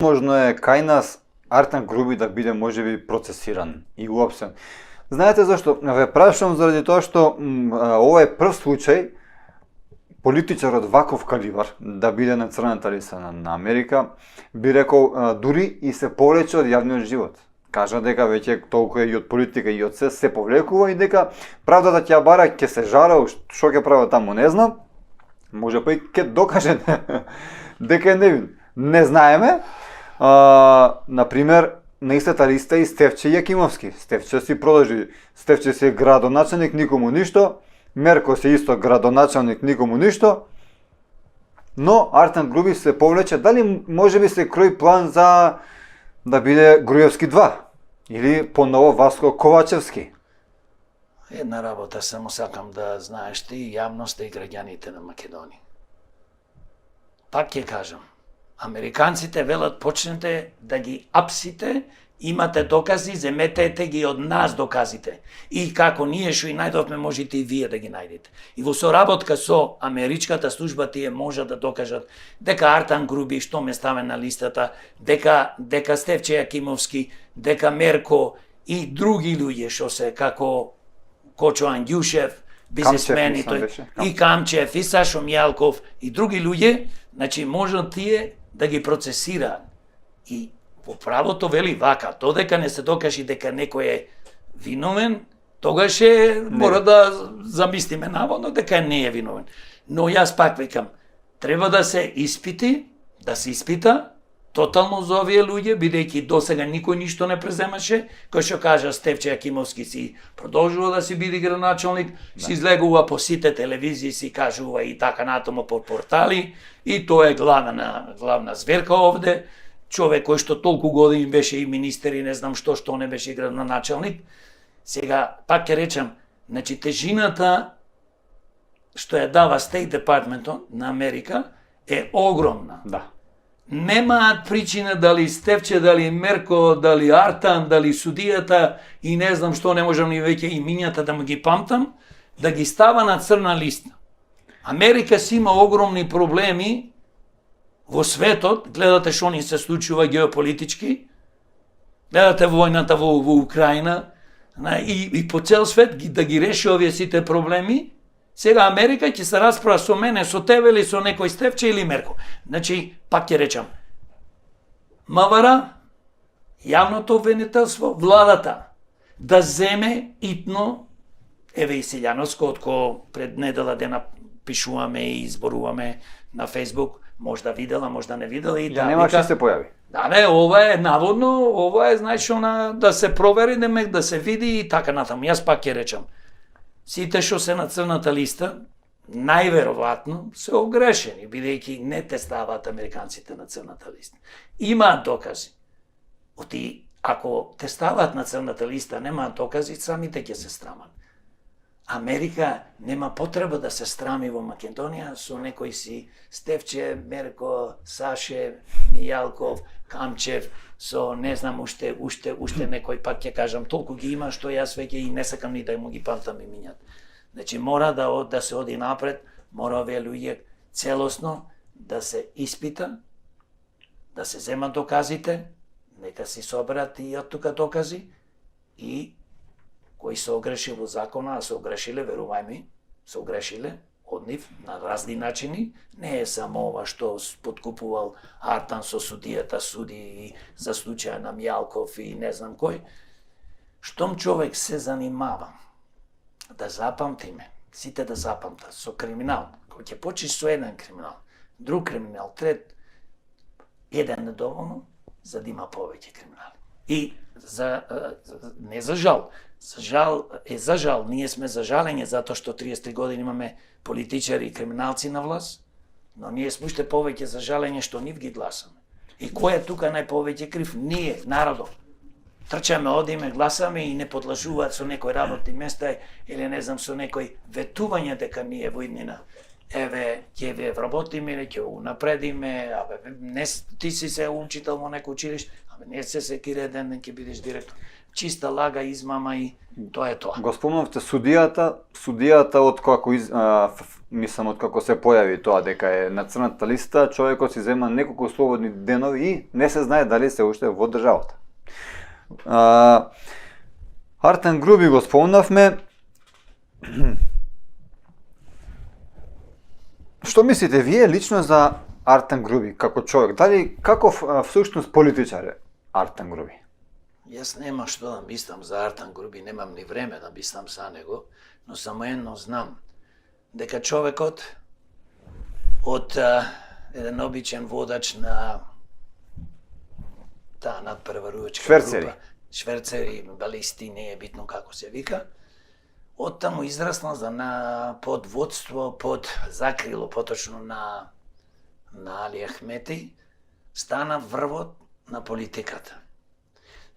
Можно е кај нас Артан Груби да биде можеби процесиран и уопсен. Знаете зашто? Ве прашувам заради тоа што ова е прв случај политичар од ваков калибар да биде на црната листа на Америка, би рекол дури и се повлече од јавниот живот. Кажа дека веќе толку е и од политика и од се повлекува и дека правдата ќе ја бара, ќе се жара, што ќе прави таму не знам. Може па и ќе докаже дека е невин. Не знаеме. Например, на истата листа и Стефче Јакимовски. Стефче си продолжи. Стефче си е градоначалник, никому ништо. Мерко си исто градоначалник, никому ништо. Но Артан Груби се повлече. Дали може би се крои план за да биде Груевски 2? Или поново Васко Ковачевски? Една работа само сакам да знаеш ти, јавноста и граѓаните на Македонија. Пак ќе кажам, американците велат почнете да ги апсите, имате докази, земете ги од нас доказите. И како ние што и најдовме, можете и вие да ги најдете. И во соработка со америчката служба тие може да докажат дека Артан Груби што ме ставе на листата, дека Стефче Јакимовски, дека Мерко и други луѓе што се како Кочо Андјушев, бизнесмени, и Камчев, и Сашо Мјалков, и други луѓе, значи можат тие да ги процесираат. И по правото вели вака, додека не се докажи дека некој е виновен, тогаш мора да замислиме наводно дека не е виновен. Но јас пак викам, треба да се испити, да се испита тотално за овие луѓе, бидејќи досега никој ништо не преземаше, кој што кажа Стефче Јакимовски си продолжува да си биде градоначалник, си излегува по сите телевизии, си кажува и така натаму по портали, и тоа е главна зверка овде, човек кој што толку години беше и министер и не знам што не беше градоначалник. Сега, пак ќе речам, значи тежината што ја дава State Department на Америка е огромна. Да. Немаат причина дали Стефче, дали Мерко, дали Артан, дали судијата и не знам што, не можам ни веќе имињата да му ги памтам, да ги става на црна листа. Америка си има огромни проблеми во светот, гледате што ни се случува геополитички, гледате војната во Украина и по цел свет да ги реши овие сите проблеми. Сега Америка ќе се расправа со мене, со тебе или со некој Стефче или Мерко. Значи, пак ќе речам, МВР, јавното обвинителство, владата, да земе итно, еве и Силјановско, отко пред недела дена пишуваме и изборуваме на Фейсбук, можда видела, можда не видела и да нема што се појави. Да, не, ова е наводно, ова е значи да се провери, да се види и така натаму. Јас пак ќе речам, сите што се на црната листа, најверојатно се огрешени, бидејќи не те ставаат американците на црната листа. Имаат докази. Ако те ставаат на црната листа, немаат докази, самите ќе се страмат. Америка нема потреба да се страми во Македонија со некој си Стефче, Мерко, Саше, Мијалков, Камчев, со не знам уште некој, пак ќе кажам, толку ги има што јас веќе и не сакам ни да му ги памтам имињата. Значи мора да се оди напред, мора овие луѓе целосно да се испита, да се земат доказите, нека си соберат и од тука докази и кои се огреши во закона, а се огрешиле, верувај ми, се огрешиле од нив на разни начини, не е само ова што подкупувал Артан со судијата, суди и за случаја на Мјалков и не знам кој. Штом човек се занимава да запамтиме, сите да запамтат со криминал, кој ќе почнеш со еден криминал, друг криминал, трет, еден недоволно, за да има повеќе криминали. И не за жал, за жал, ние сме за жалење затоа што 33 години имаме политичари и криминалци на власт, но ние сме уште повеќе за жалење што нив ги гласаме. И кој е тука најповеќе крив? Ние, народот. Трчаме, одиме, гласаме и не подлажуваат со некои работни места или не знам со некои ветувања дека ние во иднина еве, ќе ве вработиме, ќе го напредиме, не ти си се учител во некој училиште, не се секира ден ќе бидеш директор. Чиста лага, измама и тоа е тоа. Го спомнавте судијата од како мислам од како се појави тоа дека е на црната листа, човекот си зема неколку слободни денови и не се знае дали се уште во државата. Артан Груби го спомнавме. Што мислите вие лично за Артан Груби како човек? Дали каков всушност политичар е Артан Груби? Јас нема што да мислам за Артан Груби, немам ни време да мислам за него, но само едно знам, дека човекот од еден обичен водач на таа надпреварувачка група, шверцери, балисти, не е битно како се вика, оттаму израснал под водство, под закрило поточно на Али Ахмети, стана врвот на политиката.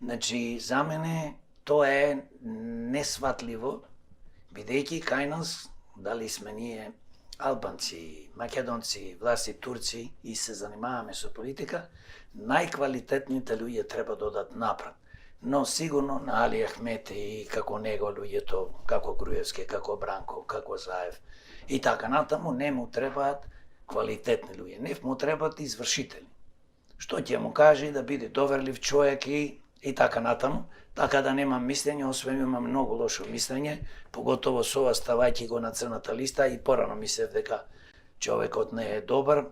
Значи, за мене тоа е несватливо, бидејќи кај нас, дали сме ние албанци, македонци, власти, турци и се занимаваме со политика, најквалитетните луѓе треба да одат напред. Но сигурно на Али Ахмети и како него луѓето, како Груевски, како Бранков, како Заев и така натаму, не му требаат квалитетни луѓе, не му требаат извршители. Што ќе му каже да биде доверлив човек и така натаму, така да немам мислење, освен имам многу лошо мислење, поготово со ова ставајќи го на црната листа и порано мислев дека човекот не е добар,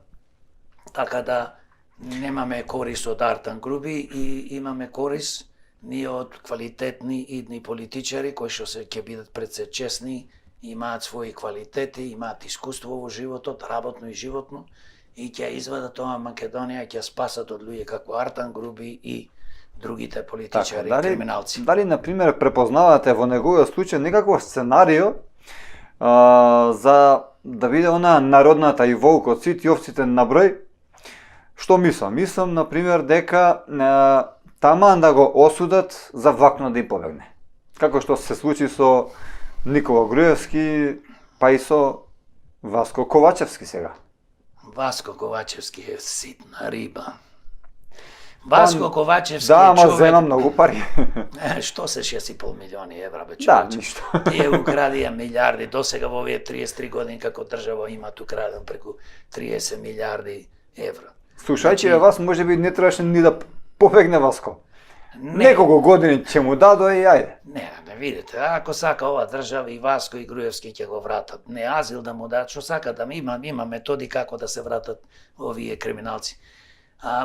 така да немаме корис од Артан Груби и имаме корис ние од квалитетни идни политичари кои што се ќе бидат пред се честни, имаат своји квалитети, имаат искуство во животот, работно и животно, и ќе извадат ова Македонија, ќе спасат од луѓе како Артан Груби и другите политичари и криминалци. Дали, например, препознавате во неговиот случај некаков сценарио за да биде она народната и волкот, сите овците на број? Што мислам? Мислам, например, дека таман да го осудат за влакно да им побегне. Како што се случи со Никола Груевски, па и со Васко Ковачевски сега. Васко Ковачевски е ситна риба. Васко Ковачевски да, е човек... зема многу пари. Што се 6,5 милиони евра, бе, човече? Да, ништо. Тие украдија милиарди, досега во овие 33 години како држава имат украден преку 30 милиарди евра. Слушајќи вас, може би не требаше ни да побегне Васко. Неколку години ќе му дадоа и ајде. Не видите, ако сака ова држава и Васко и Груевски ќе го вратат. Не азил да му дадат, што сака да има методи како да се вратат овие криминалци.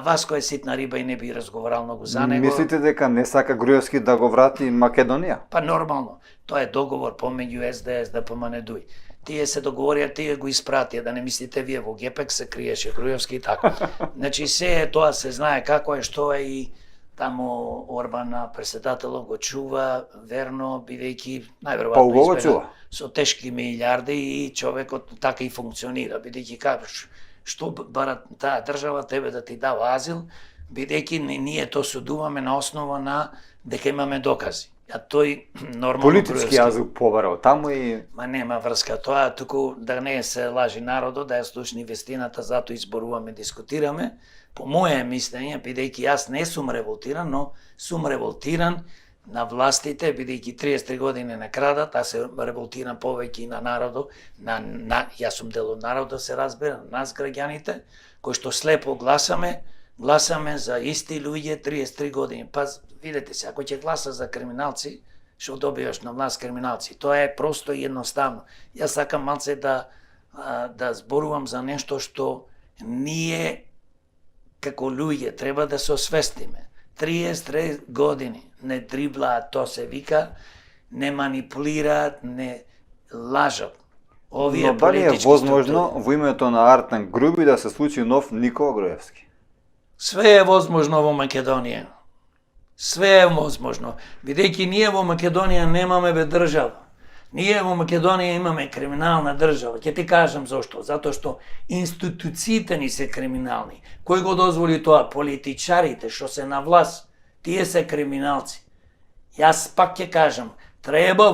Васко е ситна риба и не би разговарал многу за него. Мислите дека не сака Груевски да го врати Македонија? Па нормално. Тоа е договор помеѓу СДС, ДПМН, ДУИ. Тие се договорија, тие го испратија, да не мислите вие во Гепек се криеше Груевски и така. Значи се тоа се знае како е, што е и таму Орбан председателот го чува верно, бидејќи најверојатно избега со тешки милиарди и човекот така и функционира, бидејќи кажеш што барат таа држава тебе да ти дава азил, бидејќи ние то судуваме на основа на дека имаме докази. А тој нормално политички азил побарал таму и ма нема врска тоа, туку да не се лажи народот, да ја слушни вестината, затоа изборуваме, дискутираме. По моје мислење, бидејќи јас не сум револтиран, но сум револтиран на властите, бидејќи 33 години не крадат, а се револтиран повеќе на народот, јас сум дел од народот, се разбира, нас граѓаните, кои што слепо гласаме за исти луѓе 33 години. Па видете се, ако ќе гласа за криминалци, што добиваш на власт криминалци. Тоа е просто и едноставно. Јас сакам малце да зборувам за нешто што ние како луѓе треба да се освестиме. 33 години не дриблаат, то се вика, не манипулираат, не лажат. Овие но дали е возможно структури. во името на Артан Груби да се случи нов Никола Груевски? Све е возможно во Македонија. Све е возможно. Бидејќи ние во Македонија немаме држава. Ние во Македонија имаме криминална држава. Ќе ти кажам зошто. Затоа што институциите ни се криминални. Кој го дозволи тоа? Политичарите што се на власт. Тие се криминалци. Јас пак ќе кажам, Треба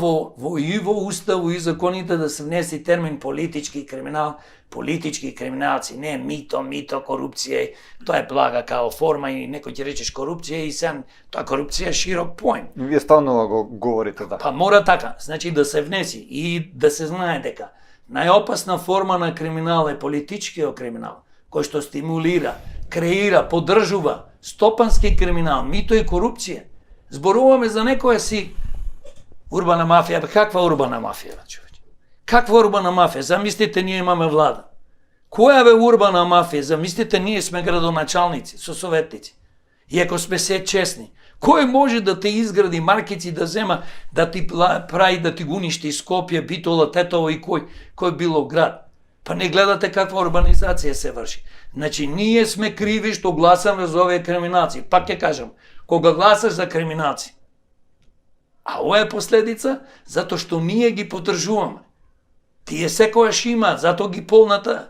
и во уставу и законите да се внеси термин политички криминал, политички криминалци, не мито, корупција, тоа е блага као форма и некој ќе речеш корупција и сам, тоа корупција е широк поим. Вие стално го говорите, да. Па мора така, значи да се внеси и да се знае дека најопасна форма на криминал е политичкиот криминал, кој што стимулира, креира, поддржува стопански криминал, мито и корупција. Зборуваме за некоја си урбана мафија, каква урбана мафија, човече? Каква урбана мафија? Замислите, ние имаме влада. Која бе урбана мафија? Замислите, ние сме градоначалници, со советници. И ако сме се честни, кој може да те изгради маркици, да зема, да ти прави, да ти го уништи Скопје, Битола, Тетово и кој било град? Па не гледате каква урбанизација се врши. Значи, ние сме криви што гласаме за овие криминалци. Пак ќе кажам, кога гласаш за криминалци, а ова е последица затоа што ние ги поддржуваме. Тие секојаш има, затоа ги полната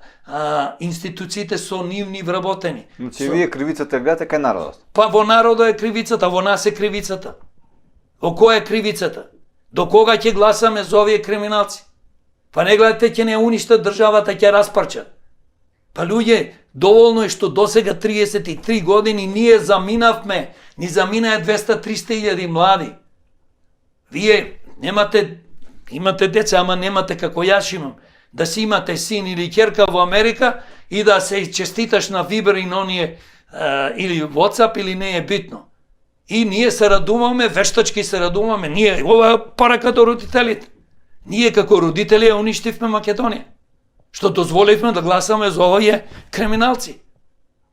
институциите со нивни вработени. Значи, вие кривицата гледате кај народот. Па во народот е кривицата, во нас е кривицата. Во која е кривицата? До кога ќе гласаме за овие криминалци? Па не гледате, ќе не уништат државата, ќе распарчат. Па луѓе, доволно е што досега 33 години ние заминавме, ни заминаа 200-300 илјади млади. Вие имате деца, ама немате како јас имам. Да си имате син или ќерка во Америка и да се честиташ на Вибер и на оние или WhatsApp или не е битно. И ние се радуваме, вештачки се радуваме, ние, ова е порака до родителите. Ние како родители ја уништивме Македонија. Што дозволивме да гласаме за овие криминалци.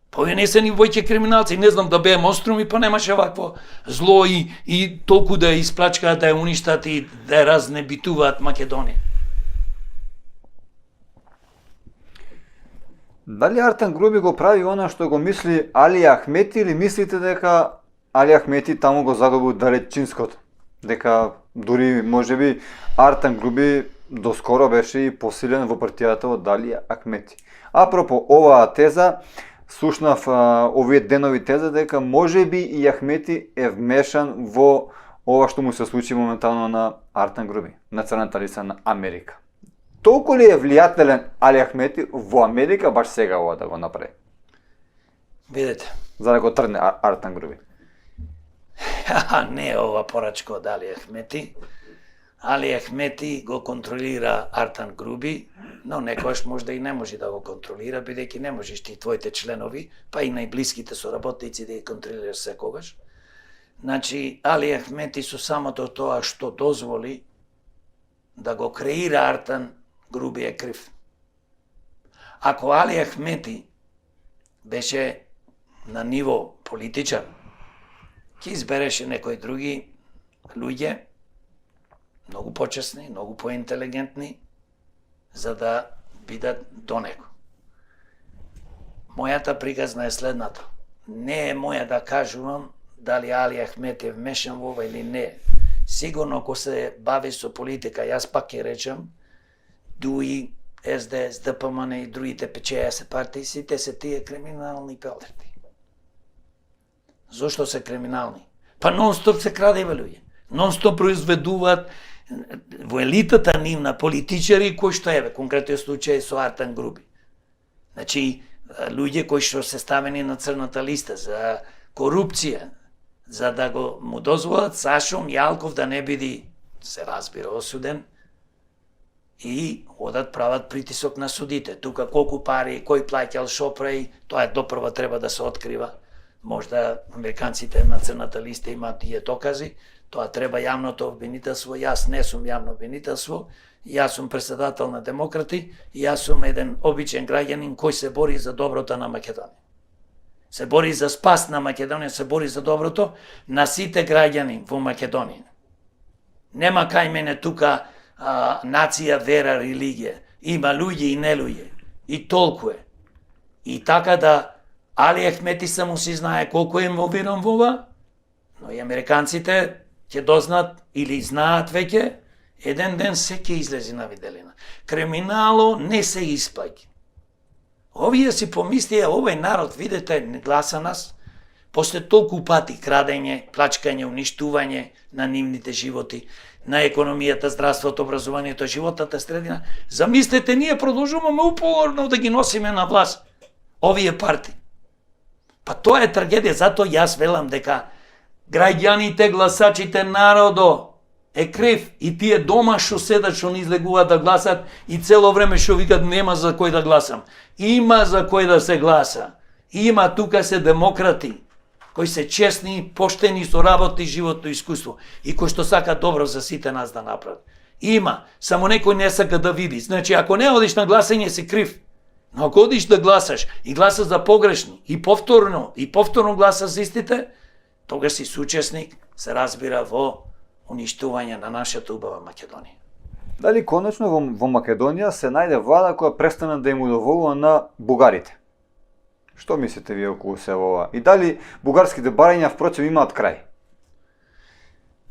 Па овие не се ни војќе криминалци, не знам да беа монструми, па немаше вакво зло и толку да ја исплачкаат, да ја уништат и да ја разнебитуваат Македонија. Дали Артан Груби го прави она што го мисли Али Ахмети или мислите дека Али Ахмети таму го загубил далечинското? Дека дури можеби Артан Груби доскоро беше и посилен во партијата од Али Ахмети. Апропо оваа теза, слушнав овие денови теза дека можеби и Ахмети е вмешан во ова што му се случи моментално на Артан Груби, на црната листа на Америка. Толку ли е влијателен Али Ахмети во Америка баш сега ова да го направи? Видете. За да го тргне Артан Груби. Не е ова порачка од Али Ахмети. Али Ахмети го контролира Артан Груби, но некојаш можда и не може да го контролира, бидејќи не можеш ти твоите членови, па и најблиските соработници да ги контролираш секогаш. Значи, Али Ахмети со самото тоа што дозволи да го креира Артан Груби е крив. Ако Али Ахмети беше на ниво политичар, ќе избереше некои други луѓе, многу почесни, многу поинтелигентни, за да бидат до него. Мојата приказна е следната. Не е моја да кажувам дали Али Ахмети е вмешан во ова или не. Сигурно, ако се бави со политика, јас пак ќе речам, ДУИ, СДС, ДПМН и другите ПЧС партии, сите се тие криминални пелдерти. Зошто се криминални? Па нон-стоп се краде, луѓе. Нон-стоп произведуваат во елитата нивна политичари кои што еве, конкретниот случај со Артан Груби. Значи, луѓе кои што се ставени на црната листа за корупција, за да го му дозволат Сашо Мјалков да не биде, се разбира, осуден, и одат прават притисок на судите. Тука колку пари, кој плаќал, шо прави, тоа е допрва треба да се открива. Можда американците на црната листа имаат тие докази, тоа треба јавното обвинителство. Јас не сум јавно обвинителство, јас сум председател на демократи и јас сум еден обичен граѓанин кој се бори за доброто на Македонија. Се бори за спас на Македонија, се бори за доброто на сите граѓани во Македонија. Нема кај мене тука нација, вера, религија. Има луѓе и нелуѓе. И толку е. И така да Али Ахмети само си знае колку е инволвиран во ова, но и американците ќе дознаат или знаат веќе, еден ден се ќе излези на виделина. Криминало не се исплаќа. Овие си помислија, овој народ, видите, не гласа нас, после толку пати крадење, плачкање, уништување на нивните животи, на економијата, здравството, образованието, животната средина. Замислете, ние продолжуваме упорно да ги носиме на власт овие партии. Па тоа е трагедија, затоа јас велам дека граѓаните, гласачите, народо е крив и тие дома што седат, што не излегуваат да гласат и цело време што викат нема за кој да гласам. Има за кој да се гласа. Има, тука се демократи, кои се честни, поштени, со работа и животно искуство и кои што сака добро за сите нас да направат. Има, само некој не сака да види. Значи, ако не одиш на гласање, си крив. Но ако одиш да гласаш и гласаш за погрешни и повторно гласаш за истите, тогаш си соучесник, се разбира, во уништување на нашата убава Македонија. Дали конечно во Македонија се најде влада која престана да им удоволува на бугарите? Што мислите вие околу се ова? И дали бугарските барања впрочем имаат крај?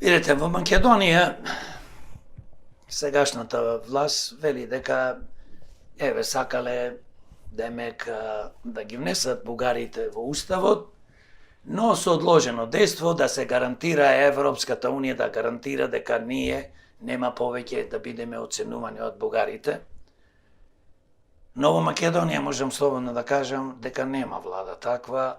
Видете, во Македонија сегашната власт вели дека сакале демек да ги внесат бугарите во уставот, но со одложено дејство да се гарантира Европската Унија да гарантира дека ние нема повеќе да бидеме оценувани од бугарите. Но во Македонија можам слободно да кажам дека нема влада таква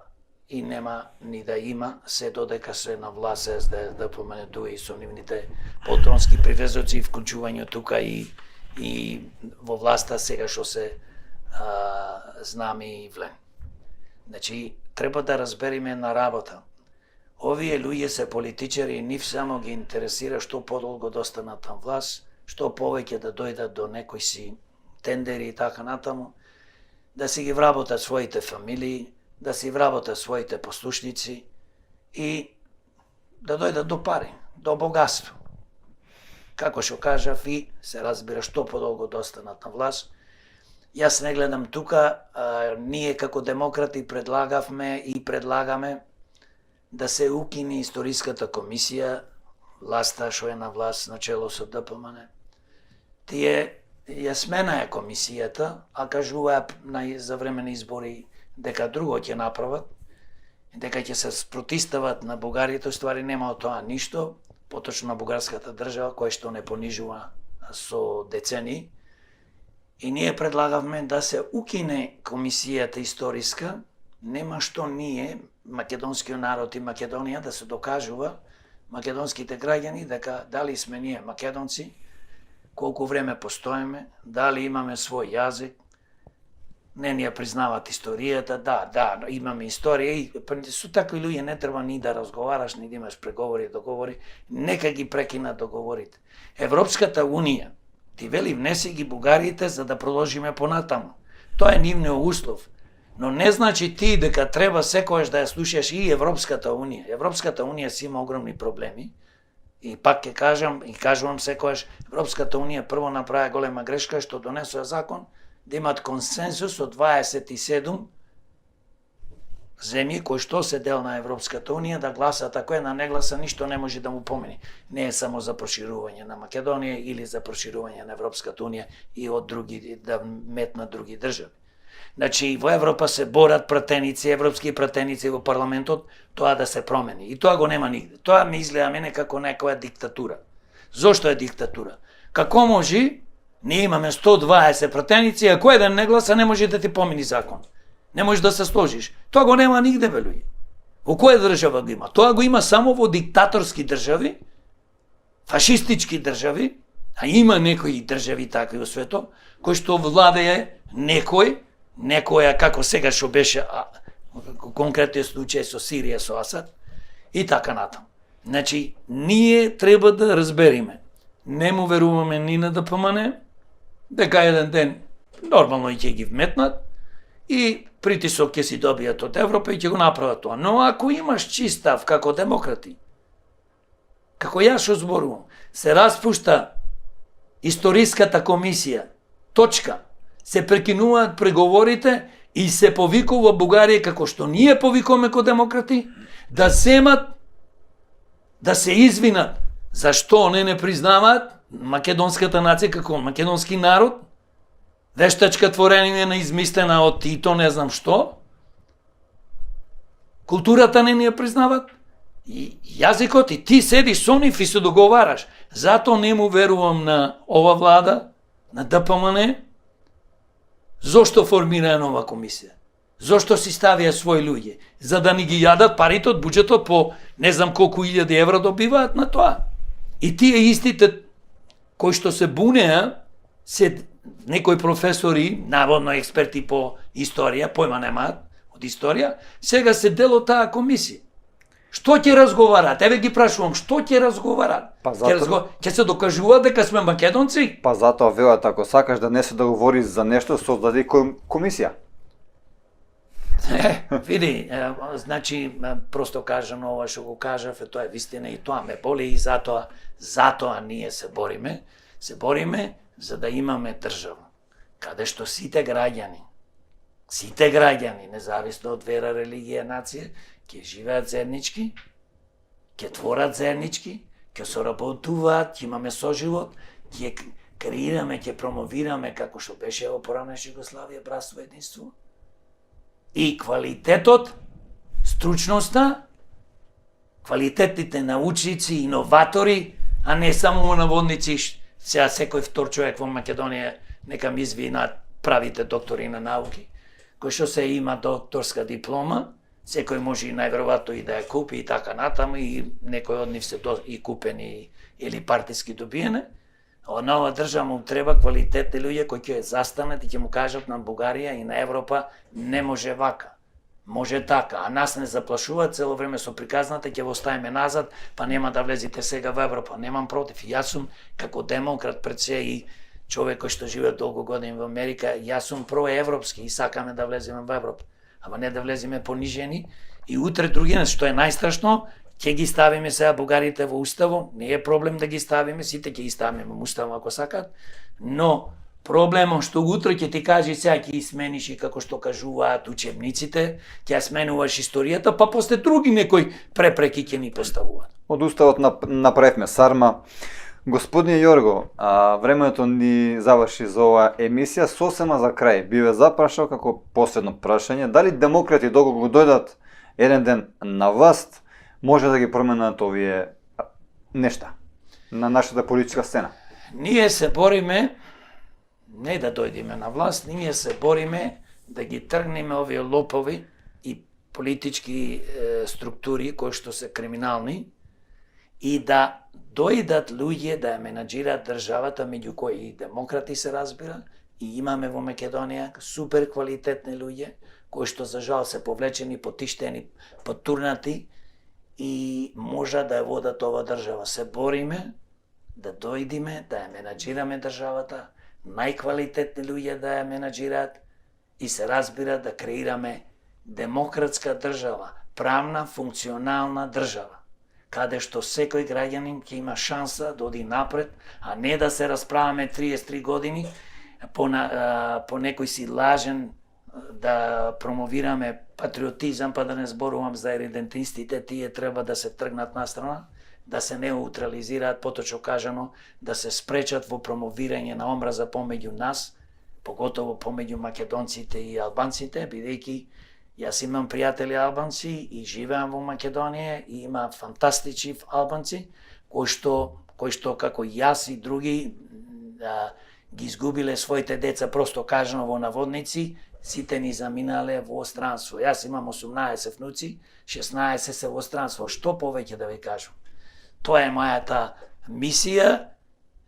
и нема ни да има се додека се на власт СДСП и со нивните полтронски привезоци и вклучување тука и во власта сега што се знаме и влен. Значи, треба да разбериме на работа. Овие луѓе се политичари и нив само ги интересира што подолго да останат на власт, што повеќе да дојдат до некои си тендери и така натаму, да си ги вработат своите фамилии, да си вработат своите послушници и да дојдат до пари, до богатство. Како што кажав и се разбира што подолго да останат на власт. Јас не гледам тука, ние како демократи предлагавме и предлагаме да се укине историската комисија, власта што е на власт начело со ДПМН. Тие ја смена е комисијата, а кажуваа за време на избори дека друго ќе направат, дека ќе се спротистават на бугарите, ствари нема од тоа ништо, поточно на бугарската држава, која што не понижува со децени. И ние предлагавме да се укине комисијата историска, нема што ние, македонскиот народ и Македонија, да се докажува македонските граѓани дека дали сме ние македонци, колку време постоеме, дали имаме свој јазик, не ни ја признават историјата, да, имаме историја и со такви луѓе не треба ни да разговараш, ни да имаш преговори и договори, нека ги прекинат договорите. Европската Унија ти вели внеси ги бугарите за да продолжиме понатаму. Тоа е нивниот услов. Но не значи ти дека треба секојаш да ја слушаш и Европската Унија. Европската Унија си има огромни проблеми. И пак ќе кажам и кажувам секојаш, Европската Унија прво направи голема грешка што донесоа закон да имат консенсус од 27 земји кои што се дел на Европската Унија да гласат, ако една не гласа, ништо не може да му помени. Не е само за проширување на Македонија или за проширување на Европската Унија и од други, да метнат други држави. Значи, во Европа се борат пратеници, европски пратеници во парламентот, тоа да се промени. И тоа го нема нигде. Тоа ми изгледа мене како некоја диктатура. Зошто е диктатура? Како може, ние имаме 120 пратеници, ако еден не гласа, не може да ти помени закон. Не можеш да се сложиш. Тоа го нема нигде, бе луѓе. Во која држава го има? Тоа го има само во диктаторски држави, фашистички држави, а има некои држави такви во светот, кои што владее некоја како сега што беше конкретниот случај со Сирија, со Асад и така натаму. Значи, ние треба да разбериме. Не му веруваме ни на ДПМН, дека еден ден нормално ќе ги вметнат и притисок ќе си добијат од Европа и ќе го направат тоа. Но ако имаш чистав како демократи, како јас што зборувам, се распушта историската комисија, точка, се прекинуваат преговорите и се повикува Бугарија како што ние повикуваме ко демократи, да земат, да се извинат зашто не признаваат македонската нација како македонски народ, вештачка творенина измислена од Тито, не знам што, културата не ни ја признават, и јазикот, и ти седиш со нив и се договараш. Затоа не му верувам на ова влада, на ДПМН. Зошто формира нова комисија? Зошто си ставија своји луѓе? За да ни ги јадат парите од буџетот по не знам колку илјади евра добиваат на тоа. И тие истите кои што се бунеа, се некои професори, наводно експерти по историја, појма немаат од историја, сега се дел од таа комисија. Што ќе разговарат? Еве ги прашувам, што ќе разговарат? Па затоа- Ќе се докажуваат дека сме македонци? Па затоа велат, ако сакаш да не се договори за нешто, создади комисија. Види, значи, просто кажано ова што го кажав, тоа е вистина и тоа ме боли и затоа ние се бориме. Се бориме за да имаме држава, каде што сите граѓани, независно од вера, религија, нација, ќе живеат заеднички, ќе творат заеднички, ќе соработуваат, ќе имаме соживот, ќе креираме, ќе промовираме, како што беше во поранеш Југославија, братство, единство. И квалитетот, стручноста, квалитетните научници, иноватори, а не само наводници. Сега секој втор човек во Македонија нека ми извинат правите доктори на науки, кој што се има докторска диплома, секој може и најверојатно и да ја купи и така натаму, и некои од нив се и купени или партиски добиене. На ова држава му треба квалитетни луѓе кои ќе застанат и ќе му кажат на Бугарија и на Европа не може вака. Може така, а нас не заплашуваат цело време со приказната, ќе го ставиме назад, па нема да влезете сега во Европа. Немам против. Јас сум како демократ пред се и човек кој што живее долго години во Америка, јас сум проевропски и сакаме да влеземе во Европа. Ама не да влеземе понижени и утре другиот, што е најстрашно, ќе ги ставиме сега бугарите во уставо, не е проблем да ги ставиме, сите ќе ги ставиме во уставо ако сакат, но проблемот што утре ќе ти кажи сега ќе смениш и како што кажуваат учебниците, ќе сменуваш историјата, па после други некои препреки ќе ни поставуваат. Од уставот направивме сарма. Господин Јорго, времето ни заврши за оваа емисија. Сосема за крај би ве запрашал како последно прашање, дали демократи доколку дојдат еден ден на власт, може да ги променат овие нешта на нашата политичка сцена? Ние се бориме не да дојдеме на власт, ние се бориме да ги тргнеме овие лопови и политички структури кои што се криминални и да дојдат луѓе да ја менаџираат државата, меѓу кои и демократи се разбира, и имаме во Македонија супер квалитетни луѓе кои што за жал се повлечени, потиштени, потурнати и може да ја водат ова држава. Се бориме да дојдеме, да ја менаџираме државата, најквалитетни луѓе да ја менаџираат и се разбира да креираме демократска држава, правна, функционална држава, каде што секој граѓанин ќе има шанса да оди напред, а не да се расправаме 33 години по некој си лажен да промовираме патриотизам, па да не зборувам за редентистите, тие треба да се тргнат настрана, да се неутрализираат, поточно кажано, да се спречат во промовирање на омраза помеѓу нас, поготово помеѓу македонците и албанците, бидејќи јас имам пријатели албанци и живеам во Македонија и има фантастични албанци кои што како јас и други ги изгубиле своите деца, просто кажано во наводници, сите ни заминале во странство. Јас имам 18 внуци, 16 се во странство. Што повеќе да ви кажам? Тоа е мојата мисија,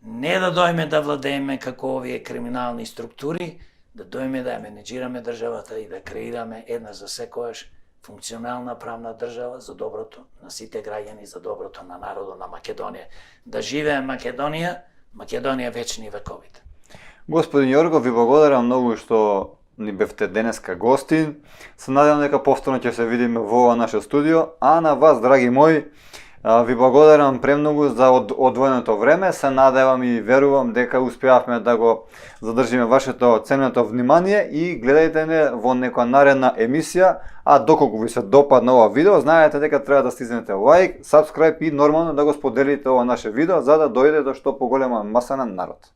не да дојме да владееме како овие криминални структури, да дојме да ја менеџираме државата и да креираме една за секојаш функционална правна држава за доброто на сите граѓани, за доброто на народот на Македонија. Да живее Македонија, Македонија вечни вековите. Господин Јорго, ви благодарам многу што ни бевте денеска гостин. Се надевам дека повторно ќе се видиме во ова наше студио, а на вас, драги мои, ви благодарам премногу за одвоеното време. Се надевам и верувам дека успеавме да го задржиме вашето ценето внимание и гледајте не во некоја наредна емисија. А доколку ви се допадна ова видео, знаете дека треба да стиснете лайк, сабскрајб и нормално да го споделите ова наше видео за да дојде до што поголема маса на народ.